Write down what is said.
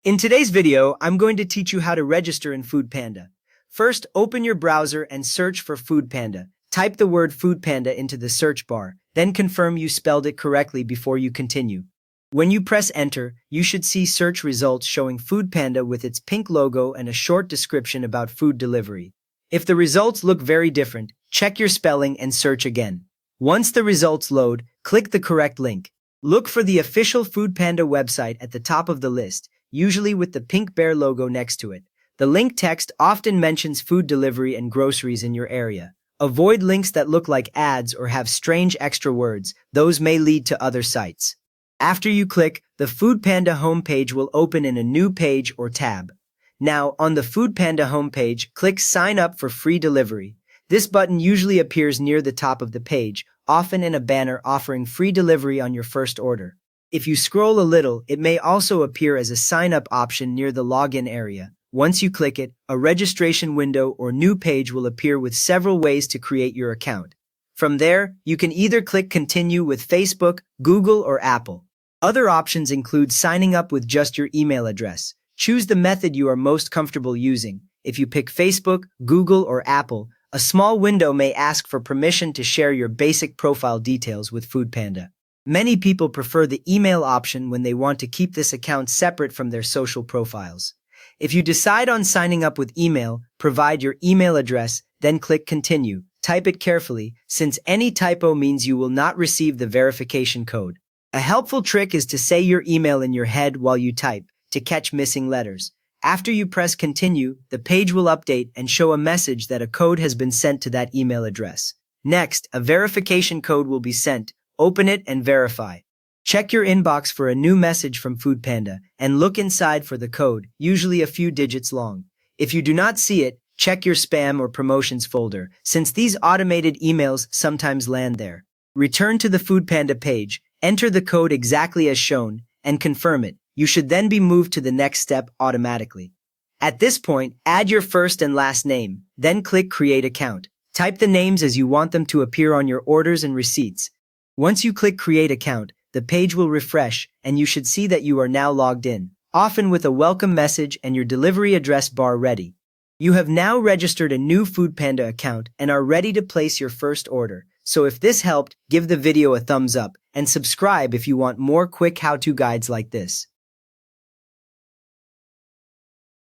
In today's video, I'm going to teach you how to register in foodpanda. First, open your browser and search for foodpanda. Type the word foodpanda into the search bar, then confirm you spelled it correctly before you continue. When you press enter, you should see search results showing foodpanda with its pink logo and a short description about food delivery. If the results look very different, check your spelling and search again. Once the results load, click the correct link. Look for the official foodpanda website at the top of the list, usually with the pink bear logo next to it. The link text often mentions food delivery and groceries in your area. Avoid links that look like ads or have strange extra words. Those may lead to other sites. After you click, the foodpanda homepage will open in a new page or tab. Now, on the foodpanda homepage, click Sign Up for Free Delivery. This button usually appears near the top of the page, often in a banner offering free delivery on your first order. If you scroll a little, it may also appear as a sign-up option near the login area. Once you click it, a registration window or new page will appear with several ways to create your account. From there, you can either click Continue with Facebook, Google, or Apple. Other options include signing up with just your email address. Choose the method you are most comfortable using. If you pick Facebook, Google, or Apple, a small window may ask for permission to share your basic profile details with foodpanda. Many people prefer the email option when they want to keep this account separate from their social profiles. If you decide on signing up with email, provide your email address, then click Continue. Type it carefully, since any typo means you will not receive the verification code. A helpful trick is to say your email in your head while you type, to catch missing letters. After you press Continue, the page will update and show a message that a code has been sent to that email address. Next, a verification code will be sent. Open it and verify. Check your inbox for a new message from foodpanda and look inside for the code, usually a few digits long. If you do not see it, check your spam or promotions folder, since these automated emails sometimes land there. Return to the foodpanda page, enter the code exactly as shown, and confirm it. You should then be moved to the next step automatically. At this point, add your first and last name, then click Create Account. Type the names as you want them to appear on your orders and receipts. Once you click Create Account, the page will refresh and you should see that you are now logged in, often with a welcome message and your delivery address bar ready. You have now registered a new foodpanda account and are ready to place your first order. So if this helped, give the video a thumbs up and subscribe if you want more quick how-to guides like this.